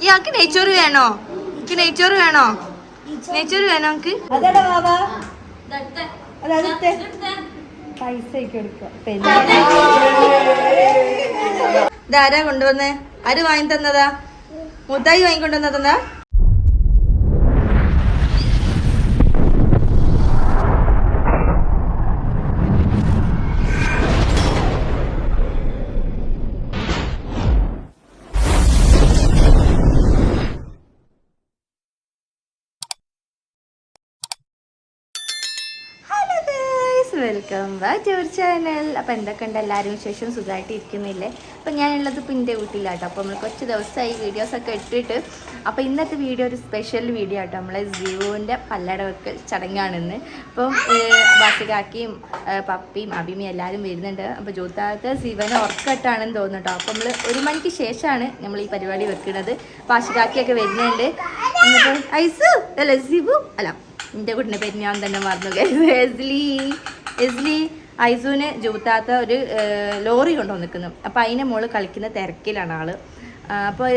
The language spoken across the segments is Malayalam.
ഇയാൾക്ക് നെയ്ച്ചോറ് വേണോ? എനിക്ക് നെയ്ച്ചോറ് വേണോ? നെയ്ച്ചോറ് വേണോ നമുക്ക്? പൈസ ഇതാരാ കൊണ്ടുവന്നേ? ആര് വാങ്ങി തന്നതാ? മുത്തായി വാങ്ങിക്കൊണ്ടുവന്നതാ? Welcome back to our channel. അപ്പോൾ എന്തൊക്കെയുണ്ട് എല്ലാവരും വിശേഷം? സുഖമായിട്ട് ഇരിക്കുന്നില്ലേ? അപ്പോൾ ഞാനുള്ളത് ഇപ്പോൾ എൻ്റെ വീട്ടിലാട്ടോ. അപ്പോൾ നമ്മൾ കുറച്ച് ദിവസമായി വീഡിയോസൊക്കെ ഇട്ടിട്ട്. അപ്പോൾ ഇന്നത്തെ വീഡിയോ ഒരു സ്പെഷ്യൽ വീഡിയോ ആട്ടോ. നമ്മളെ ജിവുവിൻ്റെ പല്ലട വെക്കൽ ചടങ്ങാണെന്ന്. അപ്പോൾ ബാസികാക്കിയും പപ്പിയും അഭിമയും എല്ലാവരും വരുന്നുണ്ട്. അപ്പോൾ ജൂത്താത്ത ശിവനെ ഉറക്കട്ടാണെന്ന് തോന്നുന്നു കേട്ടോ. അപ്പോൾ നമ്മൾ 1 മണിക്ക് ശേഷമാണ് നമ്മൾ ഈ പരിപാടി വെക്കുന്നത്. ബാസികാക്കിയൊക്കെ വരുന്നുണ്ട്. എന്നിട്ട് ഐസു അല്ല ജിവു അല്ല എൻ്റെ കുട്ടിനെ പേര് ഞാൻ തന്നെ മറന്നു. എസ്ലി ഐസുവിന് ജൂത്താത്ത ഒരു ലോറി കൊണ്ടുവന്നിരിക്കുന്നു. അപ്പോൾ അതിൻ്റെ മോള് കളിക്കുന്ന തിരക്കിലാണ് ആള്. അപ്പോൾ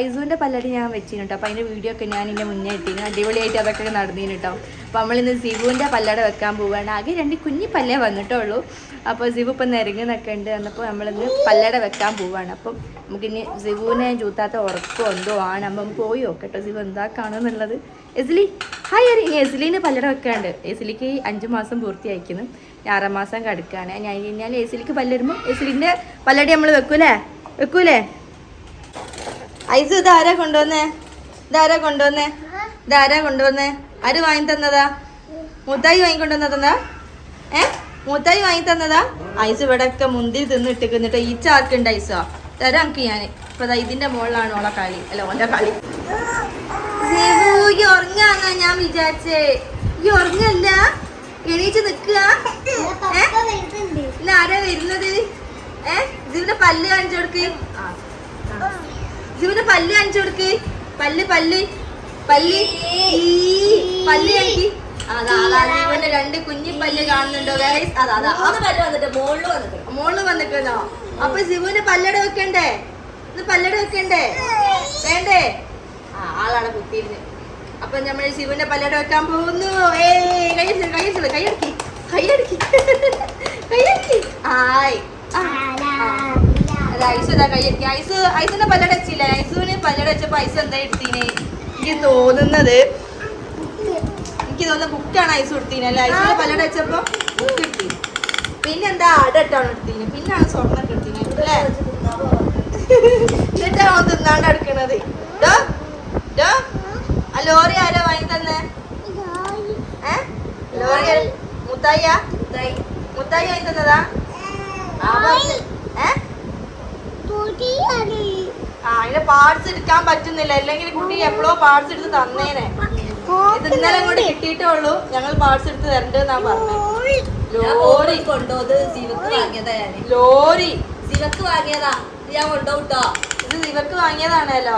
ഐസുവിൻ്റെ പല്ലടി ഞാൻ വെച്ചിരുന്നു കേട്ടോ. അപ്പോൾ അതിൻ്റെ വീഡിയോ ഒക്കെ ഞാൻ ഇതിൻ്റെ മുന്നേ ഇട്ടിരുന്നു. അടിപൊളിയായിട്ട് അതൊക്കെ നടന്നിരുന്നു കേട്ടോ. അപ്പോൾ നമ്മളിന്ന് സിവുവിൻ്റെ പല്ലട വെക്കാൻ പോവുകയാണ്. ആകെ 2 കുഞ്ഞി പല്ലേ വന്നിട്ടുള്ളൂ. അപ്പോൾ സിവു ഇപ്പം നിരങ്ങുന്നൊക്കെ ഉണ്ട്. എന്നപ്പോൾ നമ്മളിന്ന് പല്ലട വെക്കാൻ പോവുകയാണ്. അപ്പം നമുക്കിനി സിവുവിനെ ജൂത്താത്ത ഉറക്കോ എന്തോ ആണ്. അപ്പം പോയി നോക്കട്ടോ സിവു എന്താ കാണുന്നുള്ളത്. എസ്ലി ഹായ് അറി. ഇനി എസ്ലിന് പല്ലട വെക്കാണ്ട്. എസ്ലിക്ക് 5 മാസം പൂർത്തിയായിരിക്കുന്നു. 6 മാസം കടക്കുകയാണ്. ഞാൻ കഴിഞ്ഞാൽ എസ്ലിക്ക് പല്ലരുമ്പോൾ എസ്ലിൻ്റെ പല്ലടി നമ്മൾ വെക്കൂലേ? ഐസ് ഇതാരാ കൊണ്ടുവന്നേ? ആര് വാങ്ങി തന്നതാ? മുത്തായി വാങ്ങിക്കൊണ്ടുവന്നതാ? മുത്തായി വാങ്ങി തന്നതാ? ഐസ് ഇവിടെ ഒക്കെ മുന്തിരി തിന്നിട്ടിട്ട് ഈ ചാർക്കുണ്ട് ഐസോ തരാം എനിക്ക് ഞാൻ. ഇപ്പൊ ഇതിന്റെ മുകളിലാണ് ഓളെ കളി. അല്ല ഓന്റെ കളി. ഈ ഉറങ്ങാന്നാ ഞാൻ വിചാരിച്ചേ. ഈ ഉറങ്ങല്ല, എണീച്ച് നിക്കുക. ഇന്ന് ആരാ വരുന്നത്? ഇതിന്റെ പല്ല് കാണിച്ചു കൊടുക്ക്. ഇതിന്റെ പല്ല് കാണിച്ചു കൊടുക്ക്. പല്ല് കാണിക്ക്. അതാ ജീവന്റെ 2 കുഞ്ഞി പല്ല് കാണുന്നുണ്ടോ ഗൈസ്? അതാ മോളില് വന്നിട്ടുണ്ടോ? അപ്പൊ ശിവുവിന് പല്ലട വെക്കണ്ടേ? ഇന്ന് പല്ലട വെക്കണ്ടേ? വേണ്ടേ? ആളാണ് കുത്തിയിരുന്ന്. അപ്പൊ നമ്മൾ ശിവന്റെ പല്ലട വെക്കാൻ പോകുന്നു. കൈയടക്കി. ഐസുതാ കൈയടക്കി. ഐസിന്റെ പല്ലട വെച്ചില്ല. ഐസുവിന് പല്ലട വെച്ചപ്പോ ഐസ് എന്താ എടുത്തീന്? എനിക്ക് തോന്നുന്നത് ബുക്കാണ് ഐസ് എടുത്തീനല്ലേ? ഐസിന്റെ പല്ലട വെച്ചപ്പോ ബുക്ക് കിട്ടി. പിന്നെന്താ അടട്ടാണ് എടുത്തീന്. പിന്നാണ് സ്വർണ്ണൊക്കെ എടുത്തീന് അല്ലേ? എന്നിട്ടാണോ തിന്നാണ്ട് എടുക്കണത്? ആ ലോറി ആരാ വാങ്ങി തന്നെ? ലോറി മുത്തായി വാങ്ങി തന്നതാ? അതിന്റെ പാർട്സ് എടുക്കാൻ പറ്റുന്നില്ല. അല്ലെങ്കിൽ കുട്ടി എപ്പോഴോ പാർട്സ് എടുത്ത് തന്നേനെ. ഇത് ഇന്നലെ അങ്ങോട്ട് കിട്ടിയിട്ടേ ഉള്ളൂ. ഞങ്ങൾ പാർട്സ് എടുത്ത് തരണ്ടെന്നാ പറഞ്ഞത്. ലോറി സിവക്ക് വാങ്ങിയതാ ഞാൻ കൊണ്ടുപോട്ടോ. ഇത് സിവക്ക് വാങ്ങിയതാണല്ലോ.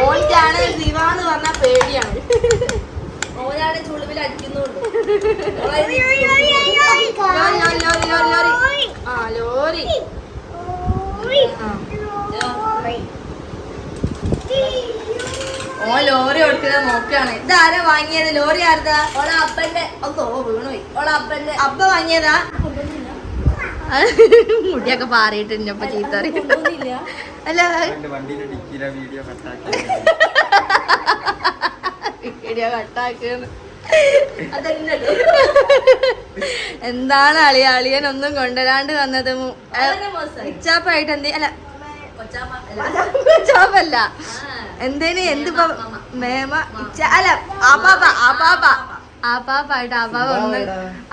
ഓനിക്കാണ് സിവാന്ന് പറഞ്ഞ പേടിയാണ്. ഓനാണ് ചുളിവിൽ അടിക്കുന്നുണ്ട്. ലോറി ഓ ലോറി കൊടുക്കുന്നത് നോക്കുകയാണ്. ഇതാരാ വാങ്ങിയത്? ലോറി ആരതാ? ഓളെ അപ്പന്റെ വീണുപോയി. ഓളെ അപ്പന്റെ അപ്പ വാങ്ങിയതാ? മുടിയൊക്കെ പാറിയിട്ടുണ്ട്. അപ്പൊ ചീത്ത അല്ല വീഡിയോ കട്ടാക്കുന്നു. എന്താണ് അളിയൻ ഒന്നും കൊണ്ടുവരാണ്ട് വന്നത്? ഇച്ചാപ്പായിട്ട് എന്തേ? അല്ല കൊച്ചാപ്പല്ല. എന്തേന്? എന്തിപ്പോ മേമ അല്ല ആപ്പാപ്പായിട്ട്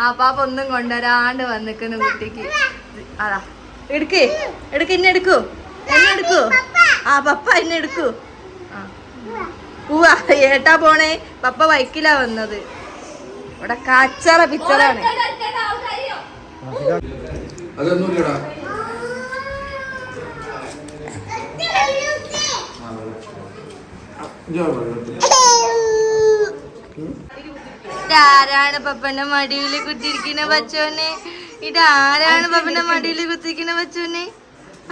ആപ്പാപ്പ ഒന്നും കൊണ്ടുവരാണ്ട് വന്നിക്കുന്നു കുട്ടിക്ക്. അതാ എന്നെ എടുക്കൂ. പപ്പ എന്നെ എടുക്കൂ. പോവാ ഏട്ടാ പോണേ. പപ്പ ബൈക്കിലാ വന്നത്. ഇവിടെ കച്ചറ പിച്ചറാണ്. ഇതാരാണ് പപ്പന്റെ മടിയില് കുത്തിരിക്കുന്ന ബച്ചോനെ? ഇതാരാണ് പപ്പന്റെ മടിയില് കുത്തിരിക്കുന്ന ബച്ചോനെ?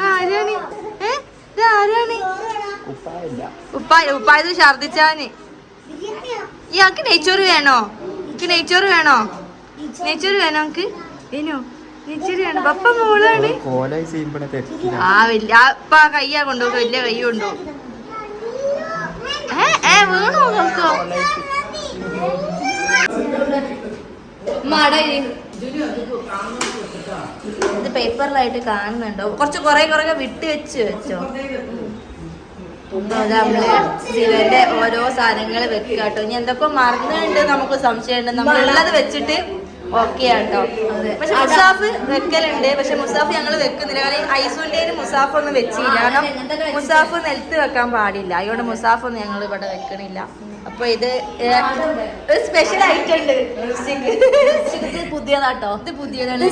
ആരാണ്? ഇതാരാണ്? ഉപ്പായത് ഛർദിച്ചാന്. ഇയാൾക്ക് നെയ്ച്ചോറ് വേണോ? എനിക്ക് നെയ്ച്ചോറ് വേണോ? നെയ്ച്ചോറ് വേണോ? നമുക്ക് വേണോ? നെയ്ച്ചോറ് വേണം. പപ്പ മോളാണ്. ആ വലിയ അപ്പ കയ്യാ കൊണ്ടുപോകും. വലിയ കൈ കൊണ്ടുപോകും. വേണോ നോക്കോ? ഇത് പേപ്പറിലായിട്ട് കാണുന്നുണ്ടോ? കുറെ വിട്ട് വെച്ചോ. നമ്മള് ശിവന്റെ ഓരോ സാധനങ്ങൾ വെക്കുക കേട്ടോ. ഇനി എന്തൊക്കെ മറന്നുണ്ട് നമുക്ക് സംശയമുണ്ട്. നമ്മളുള്ളത് വെച്ചിട്ട് ഓക്കെ ആട്ടോ. പക്ഷെ മുസാഫ് വെക്കലുണ്ട്. പക്ഷെ മുസാഫ് ഞങ്ങൾ വെക്കുന്നില്ല. കാരണം ഐസുവിന്റെയും മുസാഫ് ഒന്നും വെച്ചില്ല. കാരണം മുസാഫ് നിലത്ത് വെക്കാൻ പാടില്ല. അതുകൊണ്ട് മുസാഫ് ഒന്നും ഞങ്ങൾ ഇവിടെ വെക്കണില്ല. അപ്പൊ ഇത് ഒരു സ്പെഷ്യൽ ഐറ്റം ഉണ്ട്. പുതിയതാട്ടോ. ഇത് പുതിയതാണ്.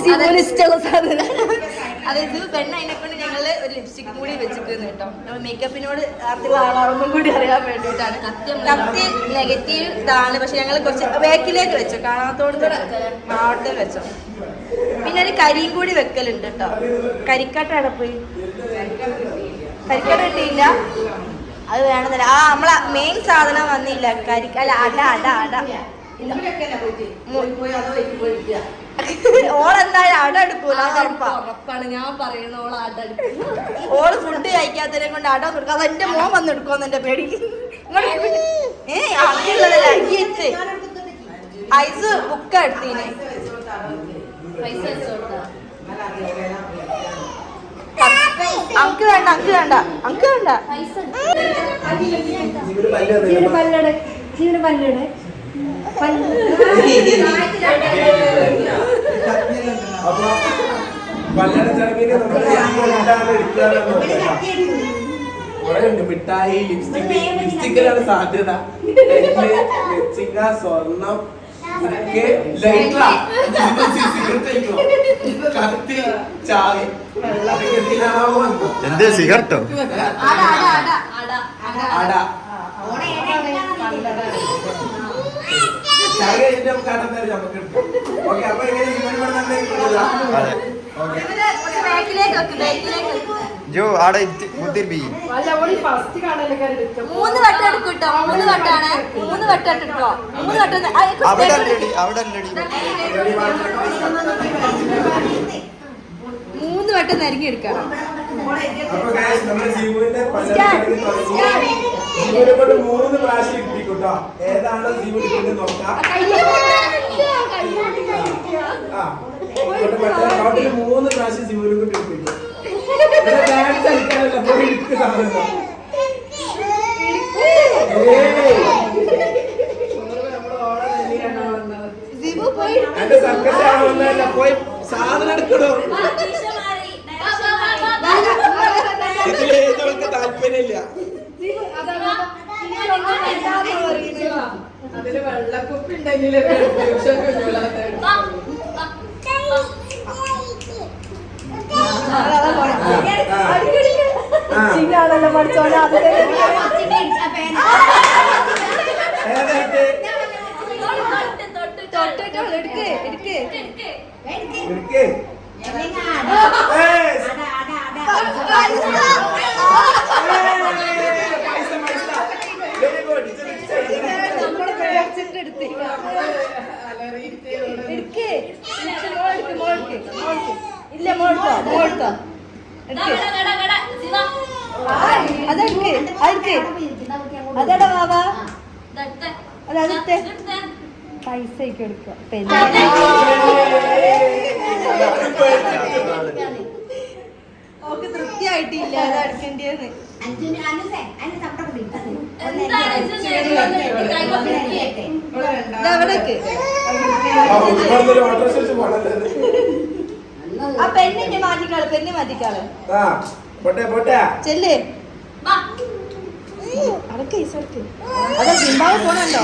അതായത് പെണ്ണ് അതിനെ കൊണ്ട് ഞങ്ങള് ഒരു ലിപ്സ്റ്റിക് കൂടി വെച്ചിരിക്കുന്നു കേട്ടോ. നമ്മൾ മേക്കപ്പിനോട് ആർക്കുള്ള ആളാണെന്നും കൂടി അറിയാൻ വേണ്ടിയിട്ടാണ്. കത്തി നെഗറ്റീവ് ഇതാണ്. പക്ഷെ ഞങ്ങൾ കുറച്ച് ബാക്കിലേക്ക് വെച്ചോ. കാണാത്തോട് അവിടെ വെച്ചോ. പിന്നെ ഒരു കരിയും കൂടി വെക്കലുണ്ട് കേട്ടോ. കരിക്കട്ട അടപ്പോയി കരിക്കട്ട കിട്ടിയില്ല. അത് വേണമെന്നില്ല. നമ്മളെ മെയിൻ സാധനം വന്നില്ല. കരിക്കല്ല അട. ഓളെന്തായാലും അട എടുക്കൂല. ഞാൻ പറയുന്ന ഓള് ഫുഡ് കഴിക്കാത്തതിനെ കൊണ്ട് അട കൊടുക്കുക. അത് എന്റെ മോൻ വന്ന് എടുക്കുമെന്ന് എന്റെ പേടി. അതിലുള്ളതല്ല ഐസ് ബുക്ക് എടുത്തീന്. അങ്ക് വേണ്ട. മിഠായി, ലിപ്സ്റ്റിക്കിലാണ് സാധ്യത. സ്വർണം, കത്തി, ചാവി. എന്ത് സിഗരറ്റോ? അട ജോ ആടെ കുത്തിരിപ്പി. 3 വട്ടം എടുക്കും കേട്ടോ. 3 വട്ടാണ്. 3 വട്ടം എടുക്കോ. 3 വട്ടം അവിടെ അല്ലടി 3 വട്ടം നരിഞ്ഞി എടുക്കണം. ജീവനെ കൊണ്ട് 3 പ്രാവശ്യം ഇട്ടിക്കോട്ടോ. ഏതാണോ ജീവൻ ഇട്ടിട്ട് നോക്കാം. 3 പ്രാവശ്യം ജീവനെ കൊണ്ട് ഇട്ടിക്കും. ഡാൻസ് കളിക്കാനല്ല ഇട്ട് സാധനം. എന്റെ സർക്കസ് ആവണമെന്നല്ല. പോയി സാധനം എടുക്കണോ. ഇതിലേതൊക്കെ താല്പര്യമില്ല. അതില് വെള്ളക്കുപ്പി ഉണ്ടെങ്കിലേ ചിങ്ങാണല്ലോ പഠിച്ചോനെ. ഇല്ല മോൾക്കോ അതെടുക്ക് അതെടാ ബാബാ അതെടുത്തെ പൈസ എടുക്കുക. ഓക്ക് തൃപ്തിയായിട്ടില്ല അതെടുക്കേണ്ടിയെന്ന്. ആ പെണ്ണിന്റെ മാറ്റിക്കാള് ചെല്ലേ അതൊക്കെ അതെ സിംബാവ് പോണുണ്ടോ?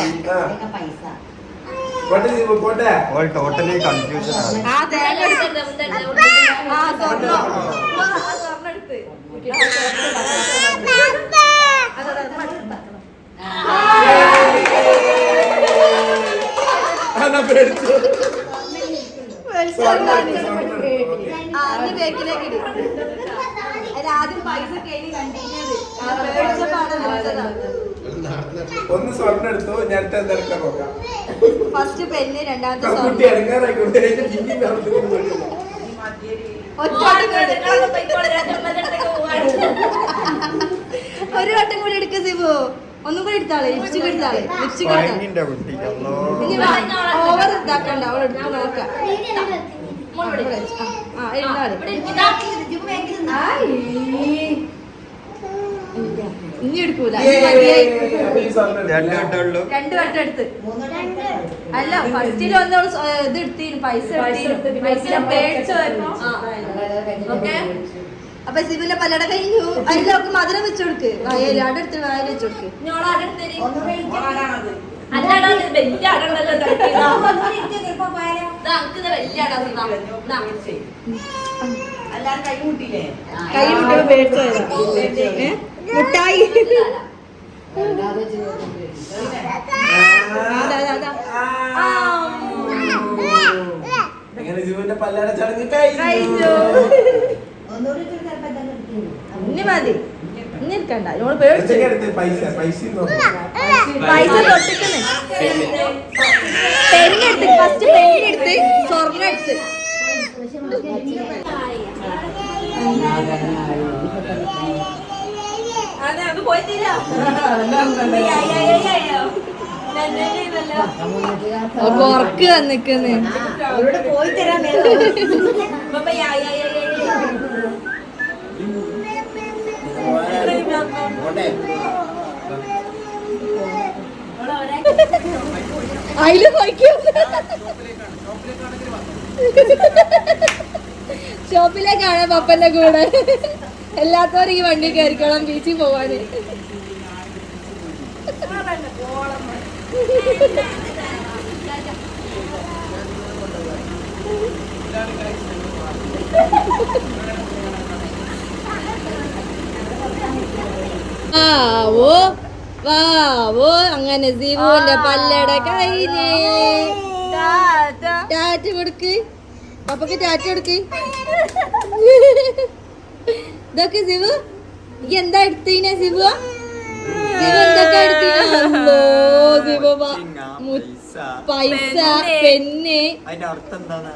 ടോട്ടലി കൺഫ്യൂഷൻ ആണ്. ആ തേങ്ങ ആ സ്വർണ്ണം എടുത്ത് ഞാൻ പേടിച്ചു. ബേക്കിലേക്ക് ഇട്. അതിൽ ആദ്യം പൈസ കഴിഞ്ഞ് കണ്ടിന്യത് ഒന്ന് സ്വർണ്ണം എടുത്തോ, ഞാൻ അടുത്ത എന്തെടുക്കാൻ നോക്കാം. ഫസ്റ്റ് പെണ്ണ്, രണ്ടാമത്തെ കുട്ടി ഇറങ്ങാറായിക്കോട്ടെ, പിന്നെയും നടത്തുന്നു. ഒരു വട്ടം കൂടി എടുക്ക സിബു. ഒന്നും കൂടി എടുത്താളെ, ലിപ്സ്റ്റിക് എടുത്താളെ, ലിപ്സ്റ്റിക് പൈനിന്റെ കുട്ടിക്കല്ലോ. ഇനി ഓവർ ഇതാക്കണ്ട, അവൾ എടുത്ത് നോക്കാം. ഇനി എടുക്കൂല, രണ്ട് വട്ടമുള്ളൂ. 2 വട്ടം എടുത്ത്. അല്ല ഫസ്റ്റിൽ ഒന്നോള് ഇത് എടുത്തിന്, പൈസ പേടിച്ചു. ഓക്കെ, അപ്പൊ സിബിന്റെ പല്ലട കഴിഞ്ഞു. അതിലൊക്കെ മധുരം വെച്ചു കൊടുക്ക്, വയലാട് എടുത്ത് വായിൽ വെച്ചു കൊടുക്ക്. കൈ വിട്ടപ്പോ പേടിച്ചു പോയതാ. മുട്ടായി അങ്ങനെ ജീവന്റെ പല്ലാട ചടങ്ങ് കഴിഞ്ഞു. ഇനി മതി, ഇനി ഇരിക്കണ്ട. ഇവള് പേടിച്ചു. പൈസ പൈസ പൈസ തൊട്ടിക്കണേ. പെണ്ണെടുത്ത്, ഫസ്റ്റ് പെണ്ണെടുത്ത്, സ്വർണ്ണം എടുത്ത്. ഉറക്ക് വന്നിക്കുന്നു. പോയി തരാൻ അതില് പോയിക്കും. ഷോപ്പിലേക്കാണ് പപ്പന്റെ കൂടെ. എല്ലാത്തോരും ഈ വണ്ടി കയറിക്കണം ബീച്ചിൽ പോവാന്. വാവോ അങ്ങനെ സിബുവിന്റെ പല്ലട കഴിഞ്ഞ്. ടാറ്റ കൊടുക്ക് പപ്പക്ക്, ടാറ്റ കൊടുക്ക്. ഇതൊക്കെ സിബു ഈ എന്താ എടുത്തീനെ? സിബു എന്തൊക്കെ എടുത്തീനോ? സിബു പൈസ, പെണ്ണ്. അതിന്റെ അർത്ഥം എന്താണ്?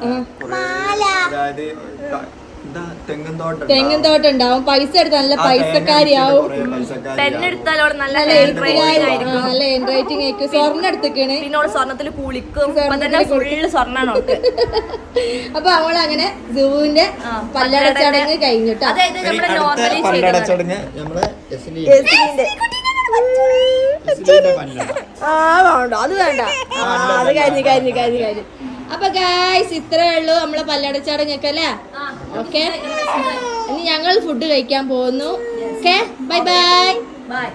തെങ്ങും തോട്ടം ഉണ്ടാവും. പൈസ എടുത്ത നല്ല പൈസക്കാരിയാവും. പെണ്ണെടുത്താലോട് നല്ല നല്ല എൻഡ് റൈറ്റിംഗ് ആയിരിക്കും. സ്വർണ്ണം എടുത്തേക്കാണ്. പിന്നെ സ്വർണ്ണത്തിൽ കുളിക്കും. ഫുള്ള് സ്വർണ്ണാണ്. അപ്പൊ അവളങ്ങനെ സിബുവിന്റെ പല്ലട ചടങ്ങ് കഴിഞ്ഞിട്ടോ. അതായത് നമ്മുടെ നോർമലി പല്ലടച്ചടങ്ങ് നമ്മള് അത് വേണ്ട, അത് കഴിഞ്ഞു. അപ്പൊ ഗായ്സ് ഇത്രേ ഉള്ളൂ നമ്മളെ പല്ലടച്ചടങ്ങൊക്കെ അല്ലേ. ഓക്കെ, ഇനി ഞങ്ങൾ ഫുഡ് കഴിക്കാൻ പോകുന്നു. Okay, bye bye. ബൈ.